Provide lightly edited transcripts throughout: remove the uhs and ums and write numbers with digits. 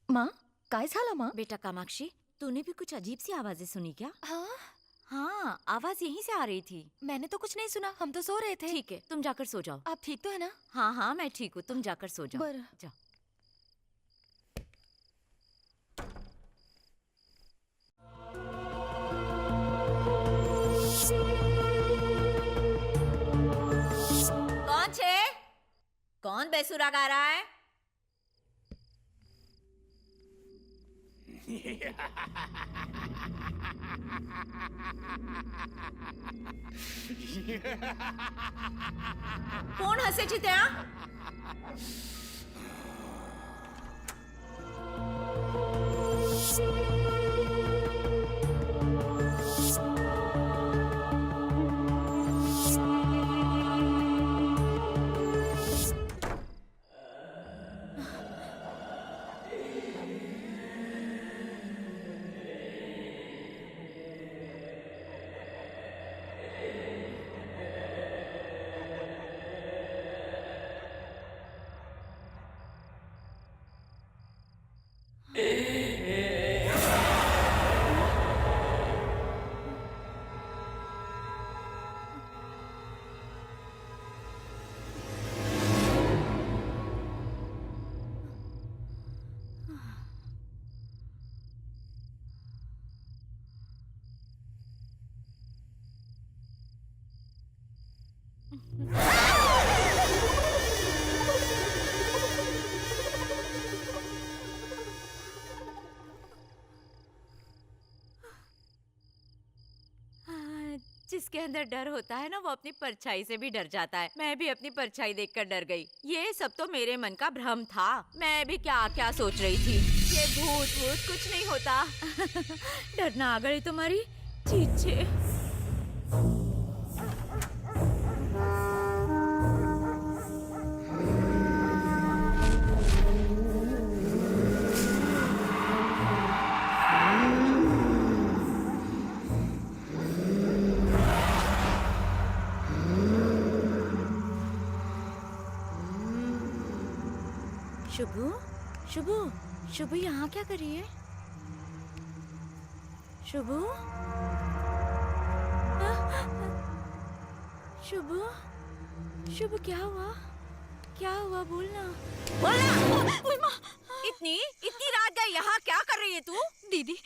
माँ, काय झालं माँ? बेटा कामाक्षी, तूने भी कुछ अजीब सी आवाजें सुनी क्या? हाँ, हाँ, आवाज यहीं से आ रही थी। मैंने तो कुछ नहीं सुना, हम तो सो रहे थे। ठीक है, तुम जाकर सो जाओ। आप ठीक तो है ना? हाँ हाँ, मैं ठीक हूँ, तुम जाकर सो जाओ। बरं। जाओ। कौन छे? कौन बेसुरा गा रहा है? कोण हसे છે ત્યાં? जिसके अंदर डर होता है ना, वो अपनी परछाई से भी डर जाता है। मैं भी अपनी परछाई देखकर डर गई। ये सब तो मेरे मन का भ्रम था। मैं भी क्या क्या सोच रही थी। ये भूत भूत कुछ नहीं होता। डरना आ गई तुम्हारी चीचे। शुभू, शुभू, शुभू यहाँ क्या कर रही है? शुभू, शुभू, शुभू क्या हुआ? क्या हुआ बोलना? बोलना! इतनी रात गई, यहाँ क्या कर रही है तू? दीदी,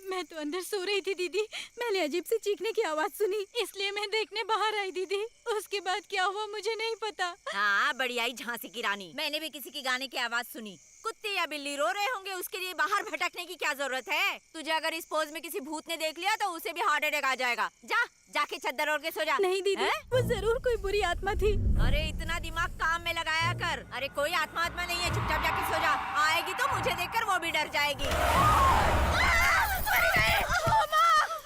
मैं तो अंदर सो रही थी दीदी। मैंने अजीब सी चीखने की आवाज सुनी, इसलिए मैं देखने बाहर आई दीदी। उसके बाद क्या हुआ मुझे नहीं पता। हाँ, बड़ी आई झांसी की रानी। मैंने भी किसी की गाने की आवाज सुनी। कुत्ते या बिल्ली रो रहे होंगे, उसके लिए बाहर भटकने की क्या जरूरत है? तुझे अगर इस पोज में किसी भूत ने देख लिया तो उसे भी हार्ट अटैक आ जाएगा। जाके चद्दर ओढ़ के सो जा। नहीं दीदी, वो जरूर कोई बुरी आत्मा थी। अरे इतना दिमाग काम में लगाया कर। अरे कोई आत्मा नहीं है, चुपचाप जाके सो जा। आएगी तो मुझे देखकर वो भी डर जाएगी।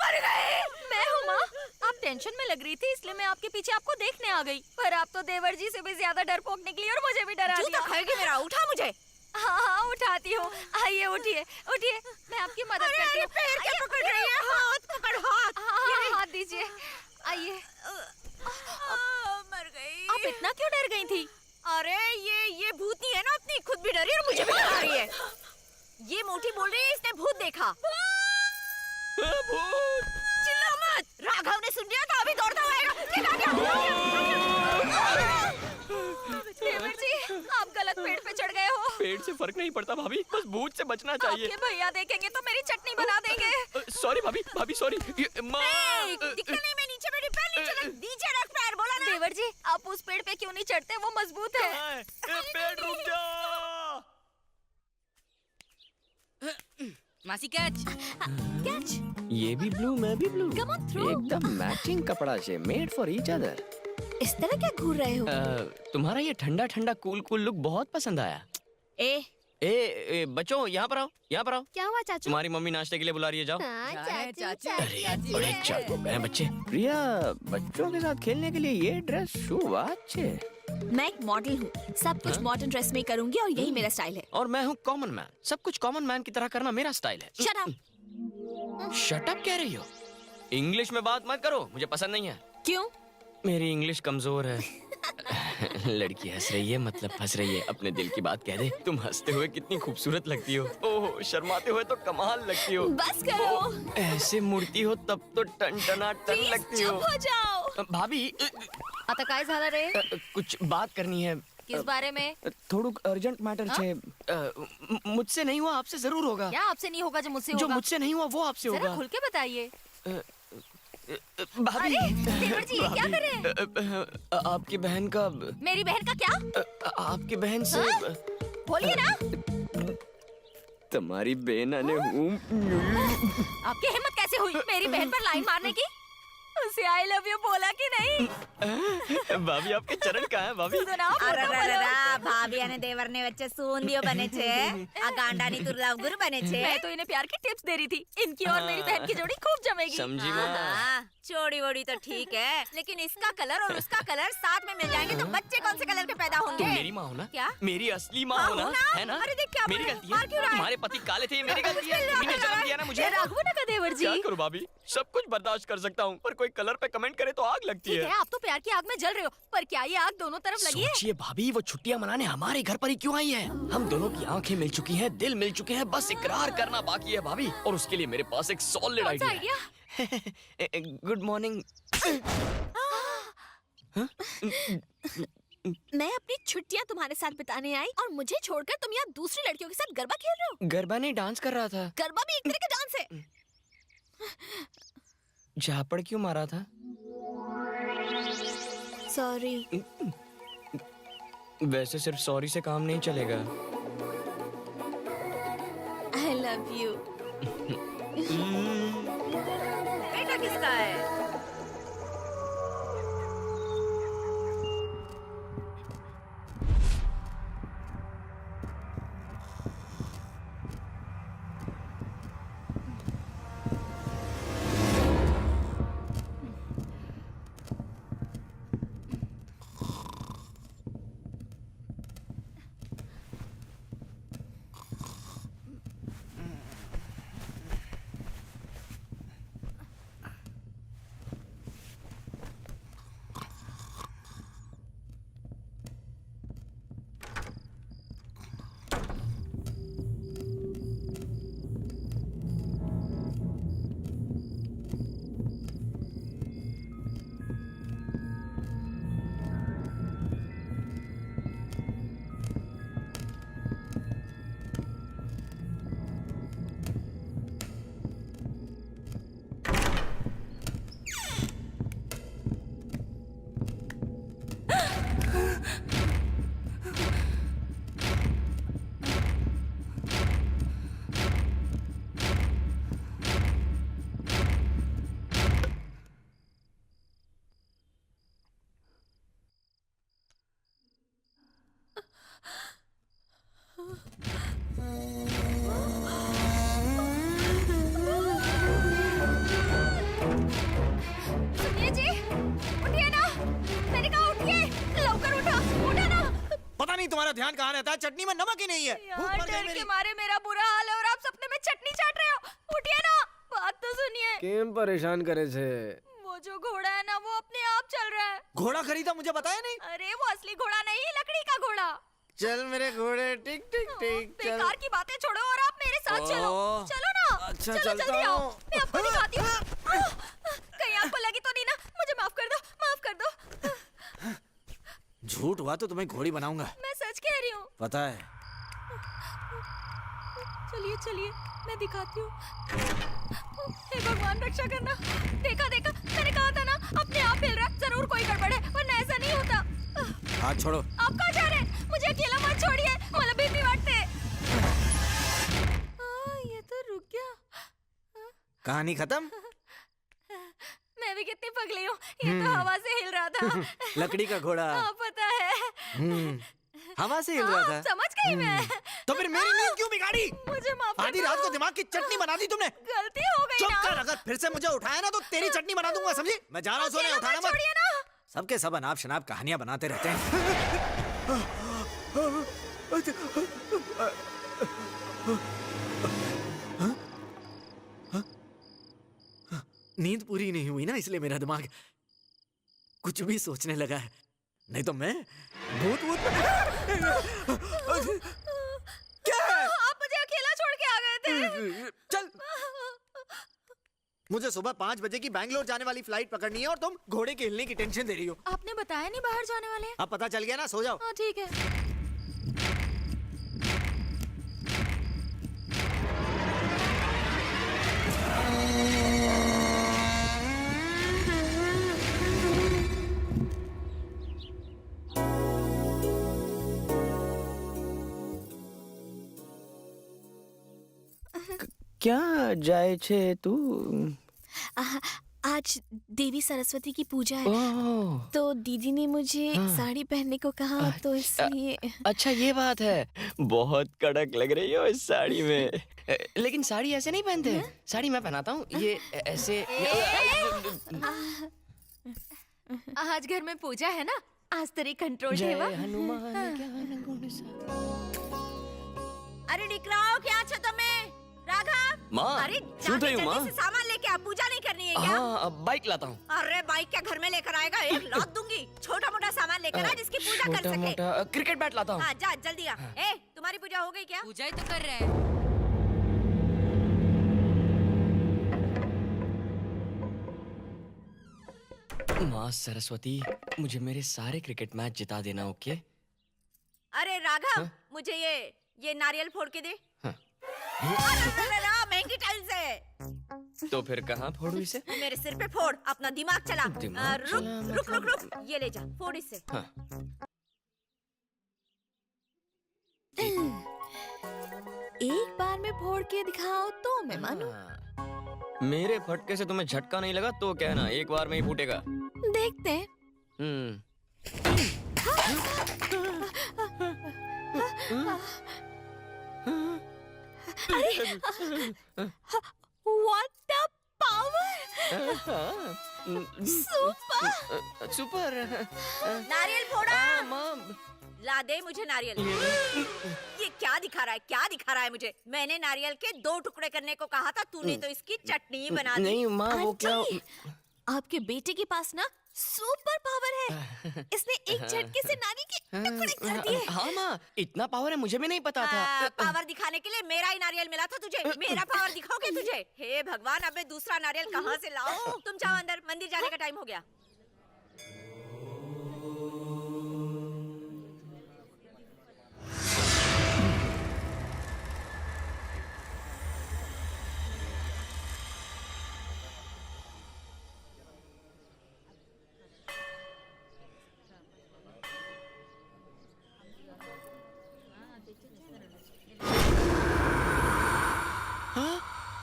मर गई। मैं हूँ माँ। आप टेंशन में लग रही थी, इसलिए मैं आपके पीछे आपको देखने आ गई। पर आप तो देवर जी से भी ज्यादा डरपोक निकली और मुझे भी डरा दिया। खाएगी मेरा, उठा मुझे। हाँ हाँ उठाती हूँ। आइए उठिए उठिए, मैं आपकी मदद करती हूँ। पैर क्या पकड़ रही है? हाथ पकड़, हाथ। हाँ हाथ दीजिए। आइए। मर गई। आप इतना क्यों डर गई थी? अरे ये भूतनी है ना, अपनी खुद भी डरी और मुझे भी डरा रही है। ये मोटी बोल रही है इसने भूत देखा। भूत! चिल्ला मत। राघव ने सुन लिया तो अभी दौड़ता हुआ आएगा। देवर जी, आप गलत पेड़ पे चढ़ गए हो। पेड़ से फर्क नहीं पड़ता भाभी, बस भूत से बचना चाहिए। आपके भैया देखेंगे तो मेरी चटनी बना देंगे। सॉरी भाभी सॉरी। माँ दिखता नहीं, मैं नीचे बैठी, पैर नीचे रख। नीचे रख पैर, बोला ना। देवर जी, आप उस पेड़ पे क्यों नहीं चढ़ते? वो मजबूत है। पेड़ रुक जा। मासी कैच कैच। ये भी ब्लू, मैं भी ब्लू। Come on, throw. एकदम मैचिंग कपड़ा से, मेड फॉर ईच अदर। इस तरह क्या घूर रहे हो? तुम्हारा ये ठंडा ठंडा कूल कूल लुक बहुत पसंद आया। ए बच्चों, यहाँ पर आओ, यहाँ पर आओ। क्या हुआ चाचू? तुम्हारी मम्मी नाश्ते के लिए बुला रही है, जाओ। चाचू अरे बड़े चालू हैं बच्चे। प्रिया, बच्चों के साथ खेलने के लिए ये ड्रेस शू अच्छे। मैं एक मॉडल हूँ, सब कुछ मॉडर्न ड्रेस में करूंगी और यही मेरा स्टाइल है। और मैं हूँ कॉमन मैन, सब कुछ कॉमन मैन की तरह करना मेरा स्टाइल है। Shut up. शट अप कह रही हो? इंग्लिश में बात मत करो, मुझे पसंद नहीं है। क्यों? मेरी इंग्लिश कमजोर है। लड़की हंस रही है, मतलब फंस रही है। अपने दिल की बात कह दे। तुम हंसते हुए कितनी खूबसूरत लगती हो। ओह, शर्माते हुए तो कमाल लगती हो। बस करो। ओह, ऐसे मुड़ती हो तब तो टन लगती हो। चुप हो जाओ। भाभी, आता काय झालं रे? कुछ बात करनी है। किस बारे में? थोड़ुक अर्जेंट मैटर छे। मुझसे नहीं हुआ, आपसे जरूर होगा। क्या आपसे नहीं होगा जो मुझसे जो होगा? मुझसे नहीं हुआ वो आपसे जरा होगा। खुल के बताइए। भाभी, देवर जी, ये क्या कर रहे हैं? आपकी बहन का, मेरी बहन का क्या? आपकी बहन से बोलिए ना। तुम्हारी बहन ने हूँ। आपकी हिम्मत कैसे हुई मेरी बहन पर लाइन मारने की? उसे आई लव यू बोला कि नहीं? ભાભી आपके चरण कहाँ है भाभी? ભાભી અને દેવરને વચ્ચે સુંદીઓ બને છે આ ગાંડાની તું લવગુરુ બને છે मैं तो इन्हें प्यार की टिप्स दे रही थी। इनकी और मेरी बहन की जोड़ी खूब जमेगी। समझी वो? चोड़ी वोड़ी तो ठीक है, लेकिन इसका कलर और उसका कलर साथ में मिल जाएंगे तो बच्चे कौन से कलर के पैदा तुम होंगे? मेरी माँ हो ना? क्या? मेरी असली माँ हो ना? है ना? अरे देख क्या मेरी बोल रहे गलती हैं? मार क्यों है। रहा है? तुम्हारे पति काले थे, ये मेरी गलती है। तुमने जन्म दिया ना मुझे। राघवन का देवर जी। क्या करूँ भाभी? सब कुछ बर्दाश्त कर सकता हूँ, पर कोई कलर पे कमेंट करे तो आग लगती ठीक है। है, आप तो प्यार की आग में जल रहे हो, पर क्या ये आग दोनों तरफ लगी है? सोचिए भाभी, वो छुट्टियां मनाने हमारे घर पर ही क्यों आई है? हम दोनों की आंखें मिल चुकी हैं, दिल मिल चुके हैं, बस इकरार करना बाकी है भाभी। और उसके लिए मेरे पास एक सॉलिड कौन सा आइडिया है। Good morning. मैं अपनी छुट्टियां तुम्हारे साथ बिताने आई और मुझे छोड़कर तुम यहाँ दूसरी लड़कियों के साथ गरबा खेल रहे हो? गरबा नहीं, डांस कर रहा था। गरबा भी एक तरह का डांस है। झापड़ क्यों मारा था? सॉरी। वैसे सिर्फ सॉरी से काम नहीं चलेगा। I love you. बेटा किसका है? सुनिए जी, उठिए ना। मैंने कहा उठिए, लवकर उठो, उठो ना। पता नहीं तुम्हारा ध्यान कहाँ रहता है, चटनी में नमक ही नहीं है। भूख यार मर गई डर मेरी। के मारे मेरा बुरा हाल है और आप सपने में चटनी चाट रहे हो। उठिए ना, बात तो सुनिए। કેમ પરેશાન કરે છે? वो जो घोड़ा है ना, वो अपने आप चल रहा है। घोड़ा खरीदा मुझे बताया नहीं। अरे वो असली घोड़ा नहीं, लकड़ी का घोड़ा। चल मेरे घोड़े, टिक टिक टिक चल। बेकार की बातें छोड़ो और आप मेरे साथ चलो। ओह, चलो ना। अच्छा, चलो चलता जल्दी आओ, हूँ। मैं आपको दिखाती हूँ। कहीं आपको लगी तो नहीं ना? मुझे माफ कर दो, माफ कर दो। झूठ हुआ तो तुम्हें घोड़ी बनाऊंगा। मैं सच कह रही हूँ। पता है। चलिए चलिए, मैं दिखाती हूँ। हे भगवान रक्षा करना। देखा देखा, मैंने कहा था ना, अपने आप हिल रहा है। जरूर कोई गड़बड़ है, वरना ऐसा नहीं होता। हाथ छोड़ो। आप कहाँ जा रहे हैं? मुझे अकेला मत छोड़िए, मला भीती वाटते। कहानी खत्म। मैं भी कितनी पगली हूँ, ये तो हवा से हिल रहा था। लकड़ी का घोड़ा। हाँ पता है। हवा से हिल रहा हाँ, था। समझ गई मैं। तो फिर मेरी नींद क्यों बिगाड़ी? मुझे माफ कर आधी दो। रात को दिमाग की चटनी बना दी तुमने। गलती हो गई चुप ना। कर, अगर फिर से मुझे उठाया ना तो तेरी चटनी बना दूंगा, समझी? मैं जा रहा हूँ सोने, अकेला उठाना मत मत। छोड़िए ना। सबके सब अनाप शनाप कहानियां बनाते रहते हैं। नींद पूरी नहीं हुई ना, इसलिए मेरा दिमाग कुछ भी सोचने लगा है। नहीं तो मैं भूत भूत क्या है? आप मुझे अकेला छोड़ के आ गए थे। चल, मुझे सुबह 5 बजे की बैंगलोर जाने वाली फ्लाइट पकड़नी है और तुम घोड़े के हिलने की टेंशन दे रही हो। आपने बताया नहीं बाहर जाने वाले हैं। अब पता चल गया ना, सो जाओ। हाँ ठीक है। क्या जाए छे तू? आज देवी सरस्वती की पूजा है, ओह, तो दीदी ने मुझे साड़ी पहनने को कहा, तो इसलिए। अच्छा ये बात है। बहुत कड़क लग रही हो इस साड़ी में। लेकिन साड़ी ऐसे नहीं पहनते। साड़ी मैं पहनाता हूँ, ये ऐसे। आज घर में पूजा है ना, आज तेरी कंट्रोल जय ठेवा। हनुमान ज्ञान गुण सागर। अरे निकलाओ, क्या छो તમે? राघव, माँ, अरे सुन जाके रही हूँ जल्दी माँ। से सामान लेके आ, पूजा नहीं करनी है क्या? हाँ, अब बाइक लाता हूँ। अरे बाइक क्या घर में लेकर आएगा? एक लात दूंगी। छोटा मोटा सामान लेकर आ जिसकी पूजा कर छोटा सके। मोटा क्रिकेट बैट लाता हूँ। हाँ जा जल्दी आ। ए, तुम्हारी पूजा हो गई क्या? पूजा ही तो कर रहे हैं। माँ सरस्वती, मुझे मेरे सारे क्रिकेट मैच जिता देना, ओके? अरे राघव, मुझे ये नारियल फोड़ के दे। हाँ। अरे महंगी टाइल्स है। तो फिर कहाँ फोड़ू इसे? मेरे सिर पे फोड़, अपना दिमाग चला। दिमाग रुक चला रुक रुक रुक, ये ले जा, फोड़ इससे। हाँ। एक बार में फोड़ के दिखाओ तो मैं मानूं। हाँ। मेरे फटके से तुम्हें झटका नहीं लगा तो कहना, एक बार में ही फूटेगा। देखते हैं। What the power! Super! Super. नारियल फोड़ा। माँ, ला दे मुझे नारियल। ये क्या दिखा रहा है, क्या दिखा रहा है मुझे? मैंने नारियल के 2 टुकड़े करने को कहा था, तूने तो इसकी चटनी बना दी। नहीं माँ, वो क्या? आंटी, आपके बेटे के पास ना सुपर पावर है। इसने एक झटके से नानी के टुकड़े कर दिए। हाँ माँ, इतना पावर है मुझे भी नहीं पता था। पावर दिखाने के लिए मेरा ही नारियल मिला था तुझे। मेरा पावर दिखाओगे तुझे? हे भगवान, अबे दूसरा नारियल कहाँ से लाऊं? तुम जाओ अंदर, मंदिर जाने का टाइम हो गया।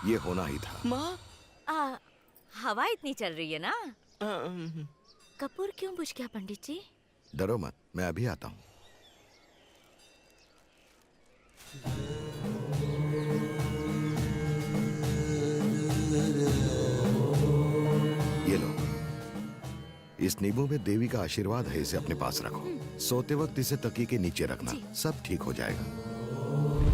ये होना ही था। माँ, हवा इतनी चल रही है ना। अम, कपूर क्यों बुझ गया पंडित जी? डरो मत, मैं अभी आता हूँ। ये लो, इस नींबू में देवी का आशीर्वाद है, इसे अपने पास रखो। सोते वक्त इसे तकिए के नीचे रखना, सब ठीक हो जाएगा।